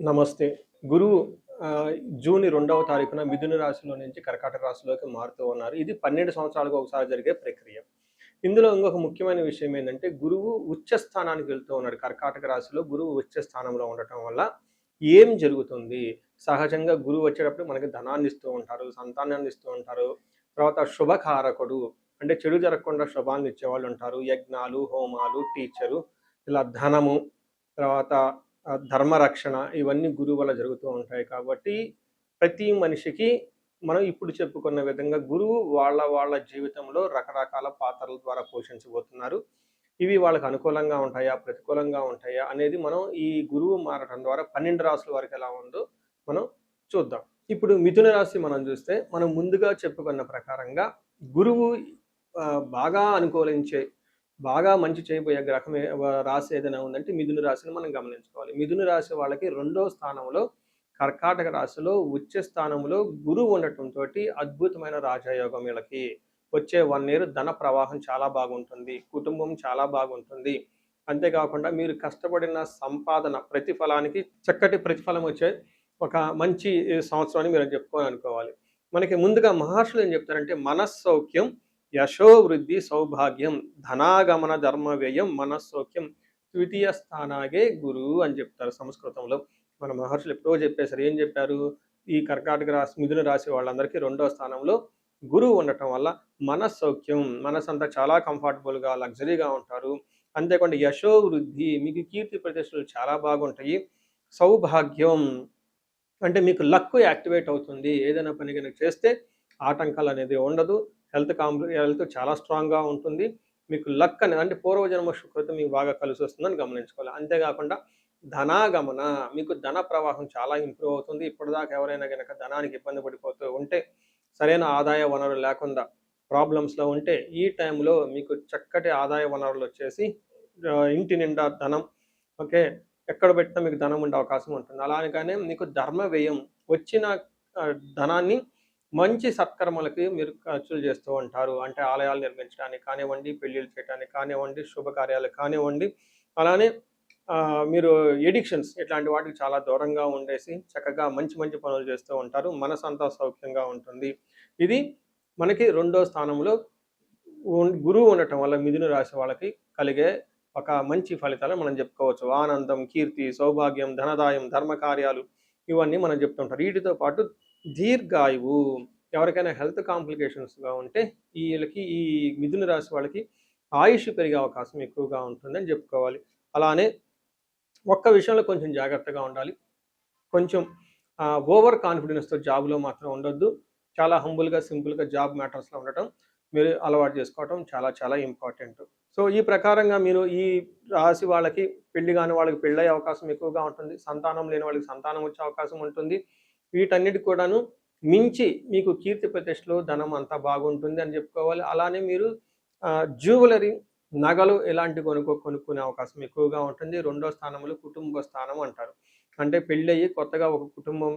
నమస్తే. గురువు జూన్ 2వ తారీఖున మిథున రాశిలో నుంచి కర్కాటక రాశిలోకి మారుతూ ఉన్నారు. ఇది 12 సంవత్సరాలకు ఒకసారి జరిగే ప్రక్రియ. ఇందులో ఇంకొక ముఖ్యమైన విషయం ఏందంటే, గురువు ఉచ్చ స్థానానికి వెళ్తూ ఉన్నాడు. కర్కాటక రాశిలో గురువు ఉచ్చ స్థానంలో ఉండటం వల్ల ఏం జరుగుతుంది? సహజంగా గురువు వచ్చేటప్పుడు మనకి ధనాన్ని ఇస్తూ ఉంటారు, సంతానాన్ని ఇస్తూ ఉంటారు. తర్వాత శుభకారకుడు అంటే చెడు జరగకుండా శుభాలను ఇచ్చేవాళ్ళు ఉంటారు. యజ్ఞాలు, హోమాలు, టీచరు ఇలా ధనము, తర్వాత ధర్మరక్షణ ఇవన్నీ గురువు వల్ల జరుగుతూ ఉంటాయి. కాబట్టి ప్రతి మనిషికి మనం ఇప్పుడు చెప్పుకున్న విధంగా గురువు వాళ్ళ జీవితంలో రకరకాల పాత్రల ద్వారా పోషించబోతున్నారు. ఇవి వాళ్ళకి అనుకూలంగా ఉంటాయా, ప్రతికూలంగా ఉంటాయా అనేది మనం ఈ గురువు మారటం ద్వారా 12 రాసుల వరకు ఎలా ఉందో మనం చూద్దాం. ఇప్పుడు మిథున రాశి మనం చూస్తే, మనం ముందుగా చెప్పుకున్న ప్రకారంగా గురువు బాగా అనుకూలించే, బాగా మంచి చేయబోయే గ్రహం రాశి ఏదైనా ఉందంటే మిథున రాశిని మనం గమనించుకోవాలి. మిథున రాశి వాళ్ళకి 2వ స్థానంలో కర్కాటక రాశిలో ఉచ్చ స్థానంలో గురువు ఉండటంతో అద్భుతమైన రాజయోగం వీళ్ళకి. వచ్చే 1 ఇయర్ ధన ప్రవాహం చాలా బాగుంటుంది, కుటుంబం చాలా బాగుంటుంది. అంతేకాకుండా మీరు కష్టపడిన సంపాదన ప్రతిఫలానికి చక్కటి ప్రతిఫలం వచ్చే ఒక మంచి సంవత్సరం అని మీరు అనుకోవాలి. మనకి ముందుగా మహర్షులు ఏం చెప్తారంటే, మనస్సౌఖ్యం, యశో వృద్ధి, సౌభాగ్యం, ధనాగమన ధర్మ వ్యయం, మనస్సౌఖ్యం, ద్వితీయ స్థానాగే గురువు అని చెప్తారు సంస్కృతంలో. మన మహర్షులు ఎప్పుడో చెప్పేశారు. ఏం చెప్పారు? ఈ కర్కాటక రాశి, మిథున రాశి వాళ్ళందరికీ 2వ స్థానంలో గురువు ఉండటం వల్ల మనస్సౌఖ్యం, మనసంతా చాలా కంఫర్టబుల్గా, లగ్జరీగా ఉంటారు. అంతేకాకుండా యశో వృద్ధి, మీకు కీర్తి ప్రతిష్టలు చాలా బాగుంటాయి. సౌభాగ్యం అంటే మీకు లక్ యాక్టివేట్ అవుతుంది. ఏదైనా పని కనుక చేస్తే ఆటంకాలు అనేది ఉండదు. హెల్త్ చాలా స్ట్రాంగ్గా ఉంటుంది. మీకు లక్ అనేది అంటే పూర్వజన్మ సుకృతం మీకు బాగా కలిసి వస్తుందని గమనించుకోవాలి. అంతేకాకుండా ధనాగమన, మీకు ధన ప్రవాహం చాలా ఇంప్రూవ్ అవుతుంది. ఇప్పటిదాకా ఎవరైనా కనుక ధనానికి ఇబ్బంది పడిపోతూ ఉంటే, సరైన ఆదాయ వనరులు లేకుండా ప్రాబ్లమ్స్లో ఉంటే, ఈ టైంలో మీకు చక్కటి ఆదాయ వనరులు వచ్చేసి ఇంటి నిండా ధనం, ఓకే, ఎక్కడ పెట్టినా మీకు ధనం ఉండే అవకాశం ఉంటుంది. అలానే మీకు ధర్మ వ్యయం, వచ్చిన ధనాన్ని మంచి సత్కర్మలకి మీరు ఖర్చులు చేస్తూ ఉంటారు. అంటే ఆలయాలు నిర్మించడానికి కానివ్వండి, పెళ్ళిళ్ళు చేయడానికి కానివ్వండి, శుభకార్యాలు కానివ్వండి, అలానే మీరు ఎడిక్షన్స్ ఇట్లాంటి వాటికి చాలా దూరంగా ఉండేసి చక్కగా మంచి మంచి పనులు చేస్తూ ఉంటారు. మనసంతా సౌఖ్యంగా ఉంటుంది. ఇది మనకి 2వ స్థానంలో గురువు ఉండటం వల్ల మిథున రాశి వాళ్ళకి కలిగే ఒక మంచి ఫలితాలను మనం చెప్పుకోవచ్చు. ఆనందం, కీర్తి, సౌభాగ్యం, ధనదాయం, ధర్మకార్యాలు ఇవన్నీ మనం చెప్తుంటారు. వీటితో పాటు దీర్ఘాయువు, ఎవరికైనా హెల్త్ కాంప్లికేషన్స్గా ఉంటే వీళ్ళకి, ఈ మిథున రాశి వాళ్ళకి ఆయుష్ పెరిగే అవకాశం ఎక్కువగా ఉంటుందని చెప్పుకోవాలి. అలానే ఒక్క విషయంలో కొంచెం జాగ్రత్తగా ఉండాలి. కొంచెం ఓవర్ కాన్ఫిడెన్స్తో జాబ్లో మాత్రం ఉండొద్దు. చాలా హంబుల్గా, సింపుల్గా జాబ్ మ్యాటర్స్లో ఉండటం మీరు అలవాటు చేసుకోవటం చాలా చాలా ఇంపార్టెంట్. సో ఈ ప్రకారంగా మీరు ఈ రాశి వాళ్ళకి, పెళ్లి కాని వాళ్ళకి పెళ్ళయ్యే అవకాశం ఎక్కువగా ఉంటుంది. సంతానం లేని వాళ్ళకి సంతానం వచ్చే అవకాశం ఉంటుంది. వీటన్నిటి కూడాను మించి మీకు కీర్తి ప్రతిష్టలు, ధనం అంతా బాగుంటుంది అని చెప్పుకోవాలి. అలానే మీరు జ్యువెలరీ, నగలు ఇలాంటి కొనుక్కునే అవకాశం ఎక్కువగా ఉంటుంది. 2వ స్థానంలో కుటుంబ స్థానం అంటారు. అంటే పెళ్ళయ్యి కొత్తగా ఒక కుటుంబం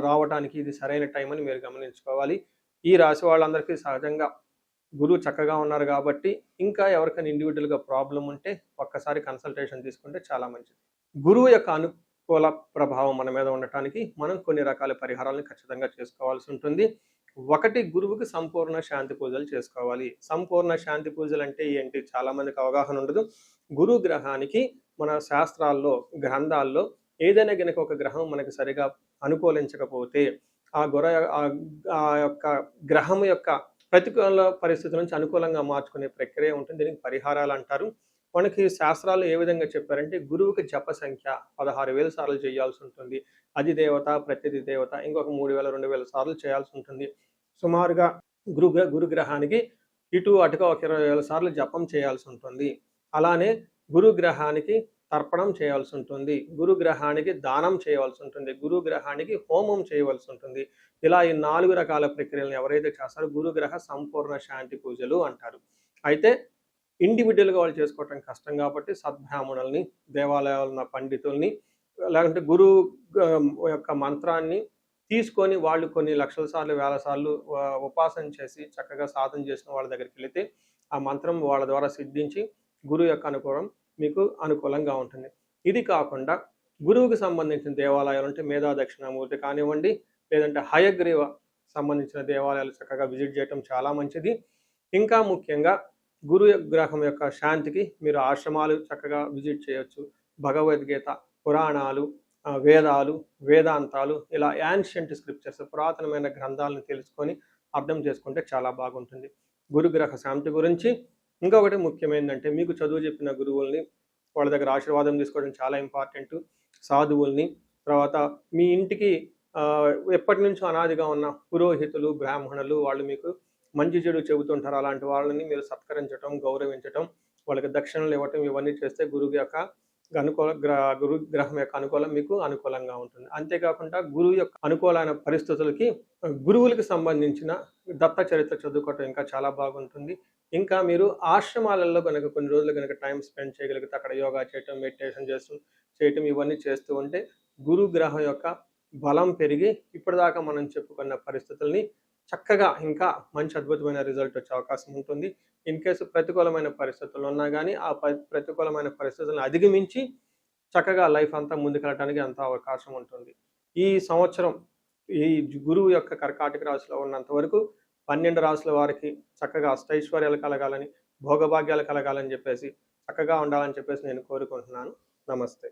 రావడానికి ఇది సరైన టైం అని మీరు గమనించుకోవాలి. ఈ రాశి వాళ్ళందరికీ సహజంగా గురువు చక్కగా ఉన్నారు కాబట్టి, ఇంకా ఎవరికైనా ఇండివిజువల్గా ప్రాబ్లం ఉంటే ఒక్కసారి కన్సల్టేషన్ తీసుకుంటే చాలా మంచిది. గురువు యొక్క అనుకూల ప్రభావం మన మీద ఉండటానికి మనం కొన్ని రకాల పరిహారాలను ఖచ్చితంగా చేసుకోవాల్సి ఉంటుంది. ఒకటి, గురువుకి సంపూర్ణ శాంతి పూజలు చేసుకోవాలి. సంపూర్ణ శాంతి పూజలు అంటే ఏంటి? చాలా మందికి అవగాహన ఉండదు. గురు గ్రహానికి మన శాస్త్రాల్లో, గ్రంథాల్లో ఏదైనా గనక ఒక గ్రహం మనకి సరిగా అనుకూలించకపోతే, ఆ యొక్క గ్రహం యొక్క ప్రతికూల పరిస్థితుల నుంచి అనుకూలంగా మార్చుకునే ప్రక్రియ ఉంటుంది. దీనికి పరిహారాలు అంటారు. మనకి శాస్త్రాలు ఏ విధంగా చెప్పారంటే, గురువుకి జప సంఖ్య 16,000 సార్లు చేయాల్సి ఉంటుంది. అధిదేవత, ప్రత్యధి దేవత ఇంకొక 3,000, 2,000 సార్లు చేయాల్సి ఉంటుంది. సుమారుగా గురుగ్రహానికి ఇటు అటుగా ఒక 20,000 సార్లు జపం చేయాల్సి ఉంటుంది. అలానే గురుగ్రహానికి తర్పణం చేయాల్సి ఉంటుంది. గురుగ్రహానికి దానం చేయవలసి ఉంటుంది. గురుగ్రహానికి హోమం చేయవలసి ఉంటుంది. ఇలా ఈ 4 రకాల ప్రక్రియలను ఎవరైతే చేస్తారో గురుగ్రహ సంపూర్ణ శాంతి పూజలు అంటారు. అయితే ఇండివిజువల్గా వాళ్ళు చేసుకోవటం కష్టం కాబట్టి సద్బ్రాహ్మణుల్ని, దేవాలయాల్లో ఉన్న పండితుల్ని, లేకుంటే గురువు యొక్క మంత్రాన్ని తీసుకొని వాళ్ళు కొన్ని లక్షల సార్లు, వేల సార్లు ఉపాసన చేసి చక్కగా సాధన చేసిన వాళ్ళ దగ్గరికి వెళితే ఆ మంత్రం వాళ్ళ ద్వారా సిద్ధించి గురువు యొక్క అనుకూలం మీకు అనుకూలంగా ఉంటుంది. ఇది కాకుండా గురువుకి సంబంధించిన దేవాలయాలు అంటే మేధా దక్షిణామూర్తి కానివ్వండి, లేదంటే హయగ్రీవ సంబంధించిన దేవాలయాలు చక్కగా విజిట్ చేయటం చాలా మంచిది. ఇంకా ముఖ్యంగా గురు గ్రహం యొక్క శాంతికి మీరు ఆశ్రమాలు చక్కగా విజిట్ చేయొచ్చు. భగవద్గీత, పురాణాలు, వేదాలు, వేదాంతాలు ఇలా యాన్షియంట్ స్క్రిప్చర్స్ పురాతనమైన గ్రంథాలను తెలుసుకొని అర్థం చేసుకుంటే చాలా బాగుంటుంది. గురుగ్రహ శాంతి గురించి ఇంకొకటి ముఖ్యమైనదంటే మీకు చదువు చెప్పిన గురువుల్ని వాళ్ళ దగ్గర ఆశీర్వాదం తీసుకోవడం చాలా ఇంపార్టెంట్. సాధువుల్ని, తర్వాత మీ ఇంటికి ఎప్పటి నుంచో అనాదిగా ఉన్న పురోహితులు, బ్రాహ్మణులు వాళ్ళు మీకు మంచి చెడు చెబుతుంటారు. అలాంటి వాళ్ళని మీరు సత్కరించడం, గౌరవించటం, వాళ్ళకి దక్షిణలు ఇవ్వటం ఇవన్నీ చేస్తే గురువు యొక్క గురు గ్రహం యొక్క అనుకూలం మీకు అనుకూలంగా ఉంటుంది. అంతేకాకుండా గురువు యొక్క అనుకూలమైన పరిస్థితులకి గురువులకు సంబంధించిన దత్త చరిత్ర చదువుకోవటం ఇంకా చాలా బాగుంటుంది. ఇంకా మీరు ఆశ్రమాలలో కనుక కొన్ని రోజులు కనుక టైం స్పెండ్ చేయగలిగితే అక్కడ యోగా చేయటం, మెడిటేషన్ చేయటం ఇవన్నీ చేస్తూ ఉంటే గురు గ్రహం యొక్క బలం పెరిగి ఇప్పటిదాకా మనం చెప్పుకున్న పరిస్థితుల్ని చక్కగా ఇంకా మంచి అద్భుతమైన రిజల్ట్ వచ్చే అవకాశం ఉంటుంది. ఇన్ కేసు ప్రతికూలమైన పరిస్థితులు ఉన్నా కానీ ఆ ప్రతికూలమైన పరిస్థితులను అధిగమించి చక్కగా లైఫ్ అంతా ముందుకెళ్ళడానికి అంత అవకాశం ఉంటుంది. ఈ సంవత్సరం ఈ గురువు యొక్క కర్కాటక రాశిలో ఉన్నంత వరకు 12 రాశుల వారికి చక్కగా అష్టైశ్వర్యాలు కలగాలని, భోగభాగ్యాలు కలగాలని చెప్పేసి చక్కగా ఉండాలని చెప్పేసి నేను కోరుకుంటున్నాను. నమస్తే.